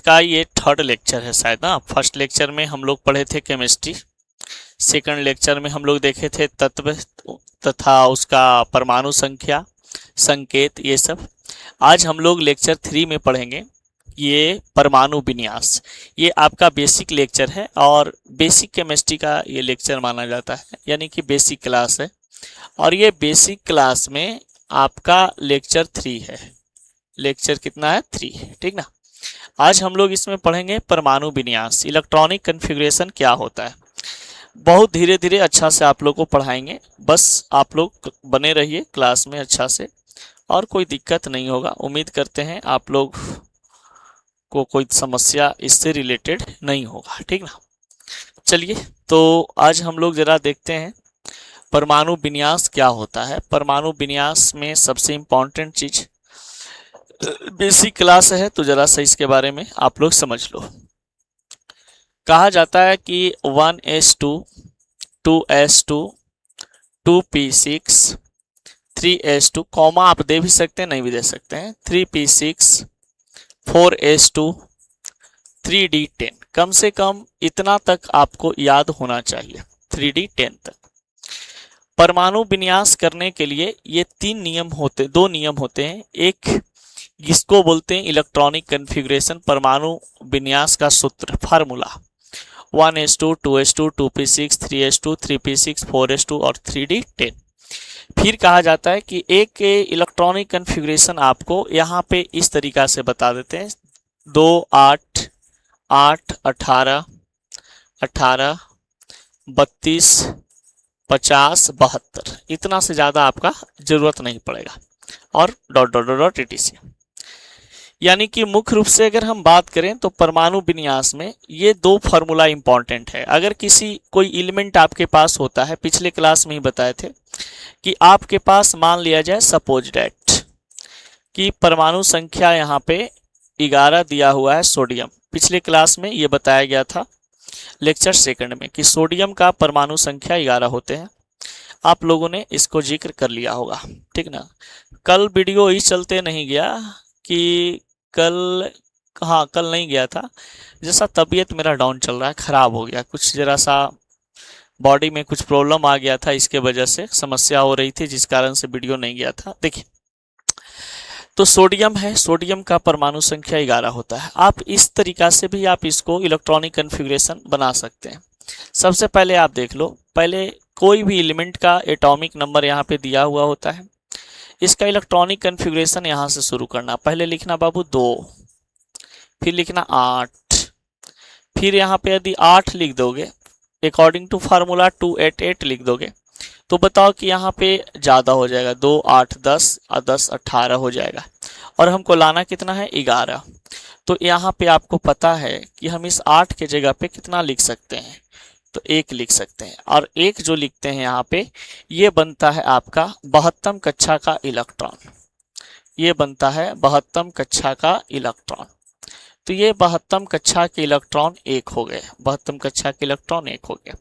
का ये third lecture है शायद ना। फर्स्ट लेक्चर में हम लोग पढ़े थे केमिस्ट्री, सेकंड लेक्चर में हम लोग देखे थे तत्व तथा उसका परमाणु संख्या, संकेत, ये सब। आज हम लोग लेक्चर 3 में पढ़ेंगे ये परमाणु विन्यास। ये आपका बेसिक लेक्चर है और बेसिक केमिस्ट्री का ये लेक्चर माना जाता है, यानी कि बेसिक क्लास है। और ये बेसिक क्लास में आपका लेक्चर 3 है। लेक्चर कितना है? 3 है, ठीक ना। आज हम लोग इसमें पढ़ेंगे परमाणु विन्यास, इलेक्ट्रॉनिक कन्फिग्रेशन क्या होता है। बहुत धीरे धीरे अच्छा से आप लोग को पढ़ाएंगे, बस आप लोग बने रहिए क्लास में अच्छा से, और कोई दिक्कत नहीं होगा। उम्मीद करते हैं आप लोग को कोई समस्या इससे रिलेटेड नहीं होगा, ठीक ना। चलिए, तो आज हम लोग जरा देखते हैं परमाणु विन्यास क्या होता है। परमाणु विन्यास में सबसे इम्पोर्टेंट चीज बेसिक क्लास है, तो जरा सा इसके बारे में आप लोग समझ लो। कहा जाता है कि 1s2, 2s2, 2p6, 3s2, comma आप दे भी सकते हैं, नहीं भी दे सकते हैं, 3p6, 4s2, 3d10। कम से कम इतना तक आपको याद होना चाहिए, 3d10 तक। परमाणु विन्यास करने के लिए ये दो नियम होते हैं। एक जिसको बोलते हैं इलेक्ट्रॉनिक कन्फिग्रेशन, परमाणु विन्यास का सूत्र, formula, 1s2, 2s2, 2p6, 3s2, 3p6, 4s2 और 3d10। फिर कहा जाता है कि एक इलेक्ट्रॉनिक कन्फिग्रेशन आपको यहाँ पे इस तरीका से बता देते हैं, 2, 8, 8, 18, 18, 32, 50, 72। इतना से ज़्यादा आपका जरूरत नहीं पड़ेगा, और डॉट डॉट डॉट etc। यानी कि मुख्य रूप से अगर हम बात करें तो परमाणु विन्यास में ये दो फार्मूला इंपॉर्टेंट है। अगर कोई एलिमेंट आपके पास होता है, पिछले क्लास में ही बताए थे कि आपके पास मान लिया जाए सपोज डेट कि परमाणु संख्या यहाँ पे 11 दिया हुआ है सोडियम। पिछले क्लास में ये बताया गया था लेक्चर सेकंड में कि सोडियम का परमाणु संख्या 11 होते हैं। आप लोगों ने इसको जिक्र कर लिया होगा, ठीक ना। कल वीडियो इस चलते नहीं गया कि कल नहीं गया था, जैसा तबीयत मेरा डाउन चल रहा है, खराब हो गया कुछ, जरा सा बॉडी में कुछ प्रॉब्लम आ गया था, इसके वजह से समस्या हो रही थी, जिस कारण से वीडियो नहीं गया था। देखिए, तो सोडियम है, सोडियम का परमाणु संख्या 11 होता है। आप इस तरीका से भी आप इसको इलेक्ट्रॉनिक कन्फिग्रेशन बना सकते हैं। सबसे पहले आप देख लो, पहले कोई भी एलिमेंट का एटॉमिक नंबर यहाँ पे दिया हुआ होता है, इसका इलेक्ट्रॉनिक कन्फिग्रेशन यहाँ से शुरू करना। पहले लिखना बाबू 2, फिर लिखना 8, फिर यहाँ पे यदि 8 लिख दोगे अकॉर्डिंग टू फार्मूला 288 लिख दोगे तो बताओ कि यहाँ पे ज़्यादा हो जाएगा, 2, 8, 10 और 10, 18 हो जाएगा, और हमको लाना कितना है? 11। तो यहाँ पे आपको पता है कि हम इस 8 के जगह पे कितना लिख सकते हैं? तो 1 लिख सकते हैं, और 1 जो लिखते हैं यहाँ पे, ये बनता है आपका 72 कक्षा का इलेक्ट्रॉन। ये बनता है 72 कक्षा का इलेक्ट्रॉन। तो ये 72 कक्षा के इलेक्ट्रॉन 1 हो गए, 72 कक्षा के इलेक्ट्रॉन 1 हो गए।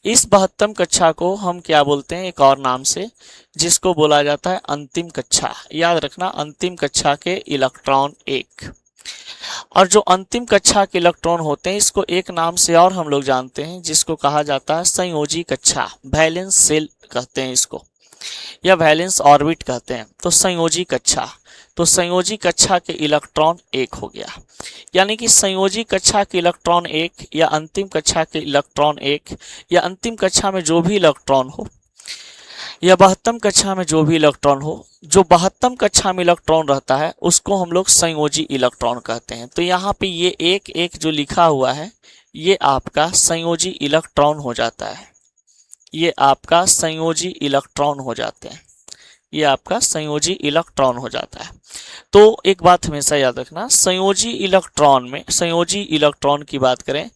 इस 72 कक्षा को हम क्या बोलते हैं? एक और नाम से, जिसको बोला जाता है अंतिम कक्षा। याद रखना, अंतिम कक्षा के इलेक्ट्रॉन 1। और जो अंतिम कक्षा के इलेक्ट्रॉन होते हैं, इसको एक नाम से और हम लोग जानते हैं, जिसको कहा जाता है संयोजी कक्षा, वैलेंस सेल कहते हैं इसको, या वैलेंस ऑर्बिट कहते हैं। तो संयोजी कक्षा, तो संयोजी कक्षा के इलेक्ट्रॉन 1 हो गया। यानी कि संयोजी कक्षा के इलेक्ट्रॉन 1 या अंतिम कक्षा के इलेक्ट्रॉन 1 या अंतिम कक्षा में जो भी इलेक्ट्रॉन हो, या 72 कक्षा में जो भी इलेक्ट्रॉन हो, जो 72 कक्षा में इलेक्ट्रॉन रहता है उसको हम लोग संयोजी इलेक्ट्रॉन कहते हैं। तो यहाँ पे ये 1 जो लिखा हुआ है, ये आपका संयोजी इलेक्ट्रॉन हो जाता है। ये आपका संयोजी इलेक्ट्रॉन हो जाते हैं, ये आपका संयोजी इलेक्ट्रॉन हो जाता है। तो एक बात हमेशा याद रखना, संयोजी इलेक्ट्रॉन की बात करें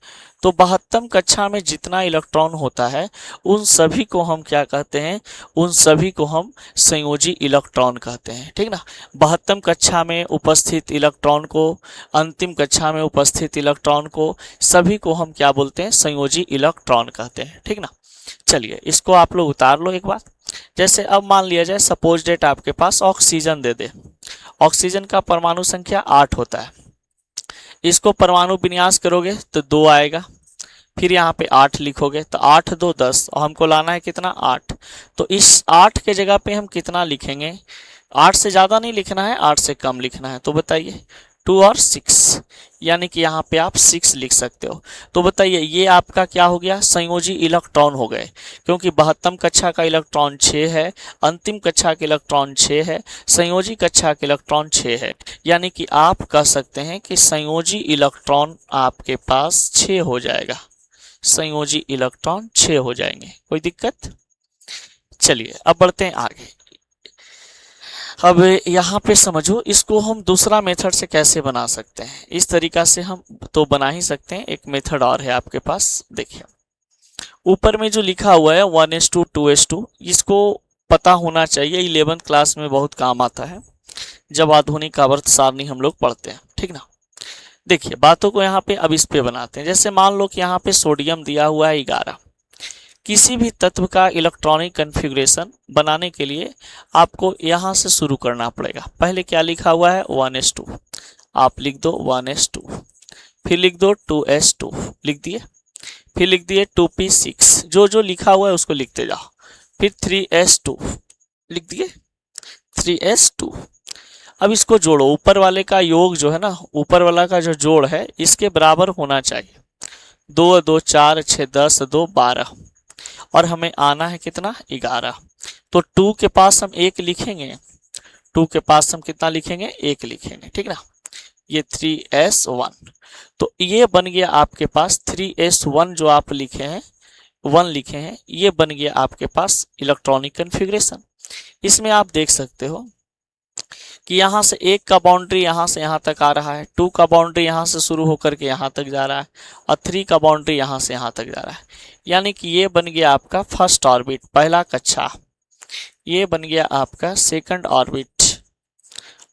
तो 72 कक्षा में जितना इलेक्ट्रॉन होता है, उन सभी को हम क्या कहते हैं? उन सभी को हम संयोजी इलेक्ट्रॉन कहते हैं, ठीक ना। 72 कक्षा में उपस्थित इलेक्ट्रॉन को, अंतिम कक्षा में उपस्थित इलेक्ट्रॉन को, सभी को हम क्या बोलते हैं? संयोजी इलेक्ट्रॉन कहते हैं, ठीक ना। चलिए, इसको आप लोग उतार लो एक बार। जैसे अब मान लिया जाए सपोज डेट आपके पास ऑक्सीजन दे दे। ऑक्सीजन का परमाणु संख्या 8 होता है। इसको परमाणु विन्यास करोगे तो 2 आएगा, फिर यहाँ पे 8 लिखोगे तो 8 2 10, और हमको लाना है कितना 8। तो इस 8 के जगह पे हम कितना लिखेंगे, 8 से ज़्यादा नहीं लिखना है, 8 से कम लिखना है। तो बताइए 2 और 6, यानी कि यहाँ पे आप 6 लिख सकते हो। तो बताइए ये आपका क्या हो गया, संयोजी इलेक्ट्रॉन हो गए, क्योंकि 72 कक्षा का इलेक्ट्रॉन 6 है, अंतिम कक्षा के इलेक्ट्रॉन 6 है, संयोजी कक्षा के इलेक्ट्रॉन 6 है, यानी कि आप कह सकते हैं कि संयोजी इलेक्ट्रॉन आपके पास 6 हो जाएगा, संयोजी इलेक्ट्रॉन 6 हो जाएंगे। कोई दिक्कत? चलिए अब बढ़ते हैं आगे। अब यहाँ पे समझो, इसको हम दूसरा मेथड से कैसे बना सकते हैं। इस तरीका से हम तो बना ही सकते हैं, एक मेथड और है आपके पास। देखिए ऊपर में जो लिखा हुआ है 1:2 2:2, इसको पता होना चाहिए, 11th क्लास में बहुत काम आता है जब आधुनिक आवर्त सारणी हम लोग पढ़ते हैं, ठीक ना। देखिए बातों को यहाँ पे अब इस पे बनाते हैं। जैसे मान लो कि यहाँ पे सोडियम दिया हुआ है 11, किसी भी तत्व का इलेक्ट्रॉनिक कन्फिग्रेशन बनाने के लिए आपको यहाँ से शुरू करना पड़ेगा। पहले क्या लिखा हुआ है 1:2, आप लिख दो 1:2, फिर लिख दो 2:2, लिख दिए, फिर लिख दिए 2p6, जो जो लिखा हुआ है उसको लिखते जाओ, फिर 3s2 लिख दिए 3s2। अब इसको जोड़ो, ऊपर वाले का योग जो है ना, ऊपर वाला का जो जोड़ है इसके बराबर होना चाहिए। 2 2 4 6 10 2 12, और हमें आना है कितना 11। तो 2 के पास हम 1 लिखेंगे, 2 के पास हम कितना लिखेंगे 1 लिखेंगे, ठीक ना। ये 3s1, तो ये बन गया आपके पास 3s1, जो आप लिखे हैं 1 लिखे हैं, ये बन गया आपके पास इलेक्ट्रॉनिक कन्फिग्रेशन। इसमें आप देख सकते हो कि यहाँ से 1 का बाउंड्री यहाँ से यहाँ तक आ रहा है, 2 का बाउंड्री यहाँ से शुरू होकर के यहाँ तक जा रहा है, और 3 का बाउंड्री यहाँ से यहाँ तक जा रहा है, यानी कि ये बन गया आपका फर्स्ट ऑर्बिट, पहला कक्षा, ये बन गया आपका सेकंड ऑर्बिट,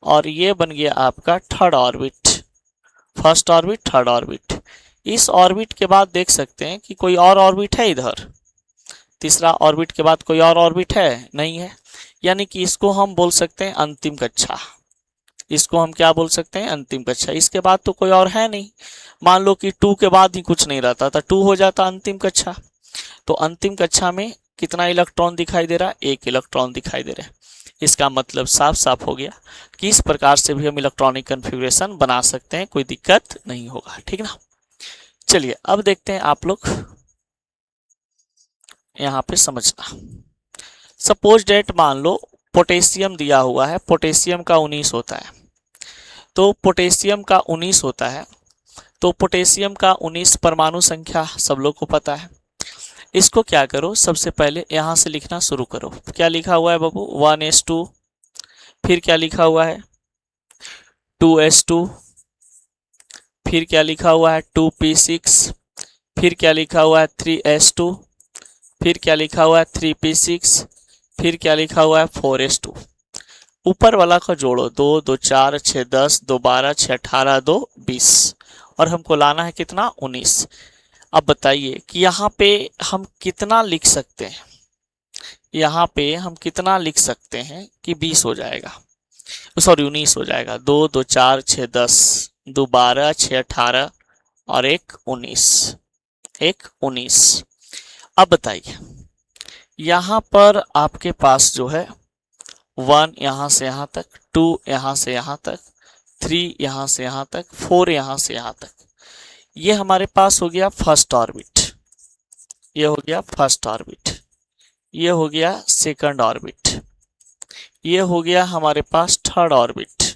और ये बन गया आपका third orbit, first orbit third orbit. इस ऑर्बिट के बाद देख सकते हैं कि कोई और ऑर्बिट है इधर, तीसरा ऑर्बिट के बाद कोई और ऑर्बिट है नहीं है, यानी कि इसको हम बोल सकते हैं अंतिम कक्षा। इसको हम क्या बोल सकते हैं, अंतिम कक्षा। इसके बाद तो कोई और है नहीं। मान लो कि 2 के बाद ही कुछ नहीं रहता था, 2 हो जाता अंतिम कक्षा। तो अंतिम कक्षा में कितना इलेक्ट्रॉन दिखाई दे रहा है, 1 इलेक्ट्रॉन दिखाई दे रहा है। इसका मतलब साफ साफ हो गया कि इस प्रकार से भी हम इलेक्ट्रॉनिक कन्फिग्रेशन बना सकते हैं, कोई दिक्कत नहीं होगा, ठीक ना। चलिए अब देखते हैं आप लोग यहाँ पे समझना। सपोज डेट मान लो पोटेशियम दिया हुआ है, पोटेशियम का 19 होता है, तो पोटेशियम का 19 होता है, तो पोटेशियम का 19 परमाणु संख्या सब लोग को पता है। इसको क्या करो, सबसे पहले यहाँ से लिखना शुरू करो। क्या लिखा हुआ है बाबू 1:2, फिर क्या लिखा हुआ है 2:2, फिर क्या लिखा हुआ है 2p6, फिर क्या लिखा हुआ है 3s2, फिर क्या लिखा हुआ है 3p6, फिर क्या लिखा हुआ है 4s2। ऊपर वाला का जोड़ो, 2 2 4 6 10 2 12 6 18 2 20, और हमको लाना है कितना 19। अब बताइए कि यहाँ पे हम कितना लिख सकते हैं, यहाँ पे हम कितना लिख सकते हैं कि 20 हो जाएगा, सॉरी 19 हो जाएगा। 2 2 4 6 10 2 12 6 18 और 1 19, 1 19। अब बताइए यहाँ पर आपके पास जो है 1 यहाँ से यहाँ तक, 2 यहाँ से यहाँ तक, 3 यहाँ से यहाँ तक, 4 यहाँ से यहाँ तक, ये हमारे पास हो गया फर्स्ट ऑर्बिट, ये हो गया फर्स्ट ऑर्बिट, ये हो गया सेकंड ऑर्बिट, ये हो गया हमारे पास थर्ड ऑर्बिट,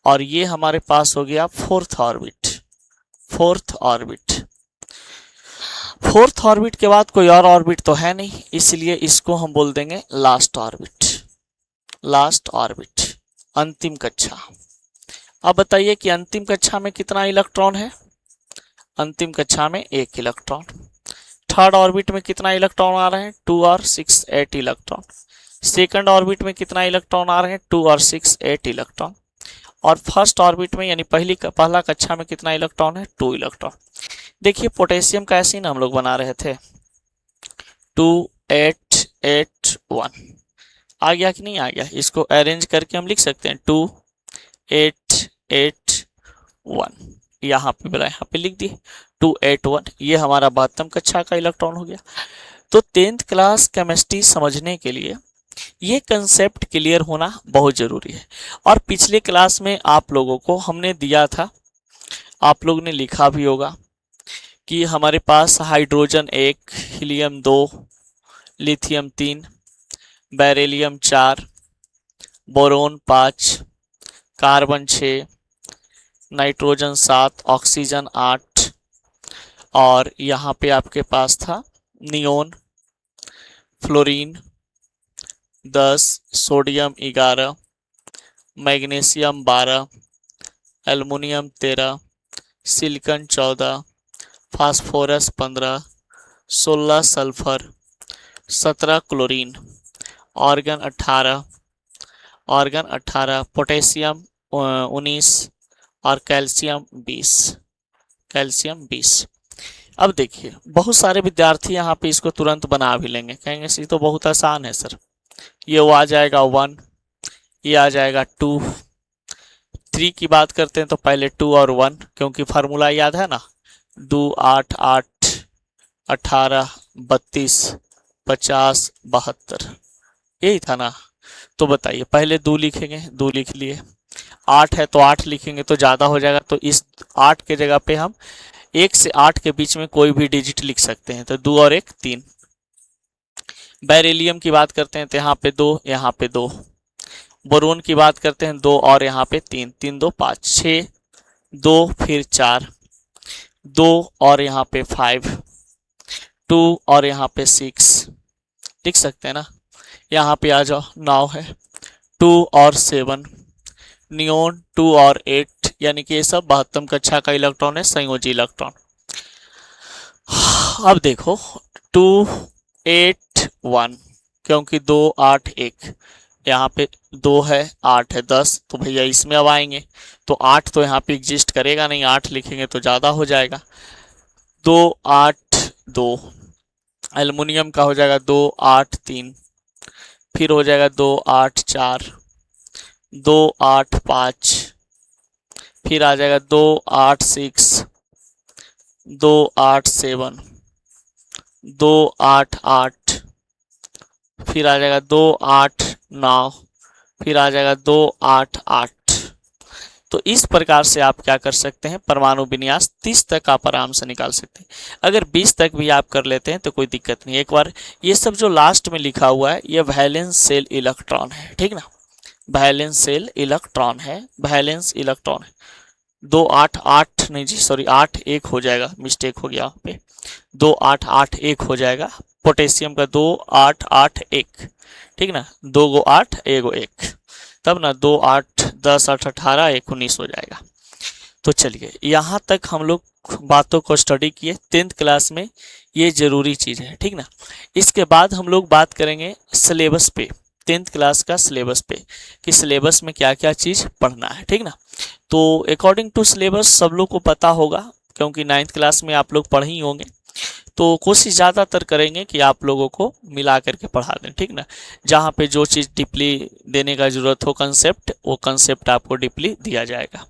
और ये हमारे पास हो गया fourth orbit, fourth orbit. Fourth orbit के बाद कोई और ऑर्बिट तो है नहीं, इसलिए इसको हम बोल देंगे लास्ट ऑर्बिट, लास्ट ऑर्बिट, अंतिम कक्षा। अब बताइए कि अंतिम कक्षा में कितना इलेक्ट्रॉन है, अंतिम कक्षा में 1 इलेक्ट्रॉन। थर्ड ऑर्बिट में कितना इलेक्ट्रॉन आ रहे हैं 2 और 6 8 इलेक्ट्रॉन। सेकंड ऑर्बिट में कितना इलेक्ट्रॉन आ रहे हैं 2 और 6 8 इलेक्ट्रॉन। और फर्स्ट ऑर्बिट में यानी पहला कक्षा में कितना इलेक्ट्रॉन है 2 इलेक्ट्रॉन। देखिए पोटेशियम का ऐसे ही ना हम लोग बना रहे थे 2 8 8 1, आ गया कि नहीं आ गया। इसको अरेंज करके हम लिख सकते हैं 2 8 8 1। यहाँ पे बोला, यहाँ पे लिख दिए 281, ये हमारा 72 कक्षा का इलेक्ट्रॉन हो गया। तो 10th क्लास केमिस्ट्री समझने के लिए ये कंसेप्ट क्लियर होना बहुत ज़रूरी है। और पिछले क्लास में आप लोगों को हमने दिया था, आप लोग ने लिखा भी होगा कि हमारे पास hydrogen 1, helium 2, lithium 3, beryllium 4, boron 5, carbon 6, nitrogen 7, oxygen 8, और यहाँ पे आपके पास था neon, fluorine 10, sodium 11, magnesium 12, aluminium 13, silicon 14, phosphorus 15, 16 sulphur, 17 chlorine, argon 18, potassium 19 और कैल्शियम 20। अब देखिए बहुत सारे विद्यार्थी यहाँ पे इसको तुरंत बना भी लेंगे, कहेंगे ये तो बहुत आसान है सर, ये वो आ जाएगा 1, ये आ जाएगा 2, 3 की बात करते हैं तो पहले 2 और 1, क्योंकि फार्मूला याद है ना, 2 8 8 18 32 50 72, यही था ना। तो बताइए पहले 2 लिखेंगे, 2 लिख लिए, 8 है तो 8 लिखेंगे तो ज़्यादा हो जाएगा, तो इस 8 के जगह पे हम 1 से 8 के बीच में कोई भी डिजिट लिख सकते हैं, तो 2 और 1 3। बेरिलियम की बात करते हैं तो यहाँ पे 2, यहाँ पे 2। बोरोन की बात करते हैं 2 और यहाँ पे 3, 3 2 5 6, 2 फिर 4, 2 और यहाँ पे 5, 2 और यहाँ पे 6 लिख सकते हैं ना। यहाँ पे आ जाओ 9 है, 2 और 7, नियोन 2 और 8, यानी कि ये सब 72 कक्षा का इलेक्ट्रॉन है, संयोजी इलेक्ट्रॉन। अब देखो 2 8 1, क्योंकि 2 8 1, यहाँ पे 2 है 8 है 10, तो भैया इसमें अब आएंगे तो 8 तो यहाँ पे एग्जिस्ट करेगा नहीं, 8 लिखेंगे तो ज़्यादा हो जाएगा, 2 8 2। एल्युमिनियम का हो जाएगा 2 8 3, फिर हो जाएगा 2 8 4, 2 8 5, फिर आ जाएगा 2 8 6, 2 8 7, 2 8 8, फिर आ जाएगा 2 8 9, फिर आ जाएगा 2 8 8। तो इस प्रकार से आप क्या कर सकते हैं, परमाणु विन्यास 30 तक आप आराम से निकाल सकते हैं। अगर 20 तक भी आप कर लेते हैं तो कोई दिक्कत नहीं। एक बार ये सब जो लास्ट में लिखा हुआ है ये वैलेंस शेल इलेक्ट्रॉन है, ठीक ना, वैलेंस शेल इलेक्ट्रॉन है, वैलेंस इलेक्ट्रॉन है। 2 8 8 नहीं जी सॉरी 8 1 हो जाएगा, मिस्टेक हो गया यहाँ पे, 2 8 8 1 हो जाएगा। पोटेशियम का 2 8 8 1, ठीक ना, 2 गो 8 1 गो 1, तब ना 2 8 10 8 18 1 19 हो जाएगा। तो चलिए यहाँ तक हम लोग बातों को स्टडी किए 10th क्लास में, ये जरूरी चीज़ है, ठीक ना। इसके बाद हम लोग बात करेंगे सिलेबस पे, 10th क्लास का सिलेबस पे, कि सिलेबस में क्या क्या चीज़ पढ़ना है, ठीक ना। तो अकॉर्डिंग टू सिलेबस सब लोग को पता होगा, क्योंकि 9th क्लास में आप लोग पढ़े ही होंगे, तो कोशिश ज़्यादातर करेंगे कि आप लोगों को मिला करके पढ़ा दें, ठीक ना। जहाँ पे जो चीज़ डीपली देने का ज़रूरत हो कंसेप्ट, वो कंसेप्ट आपको डीपली दिया जाएगा।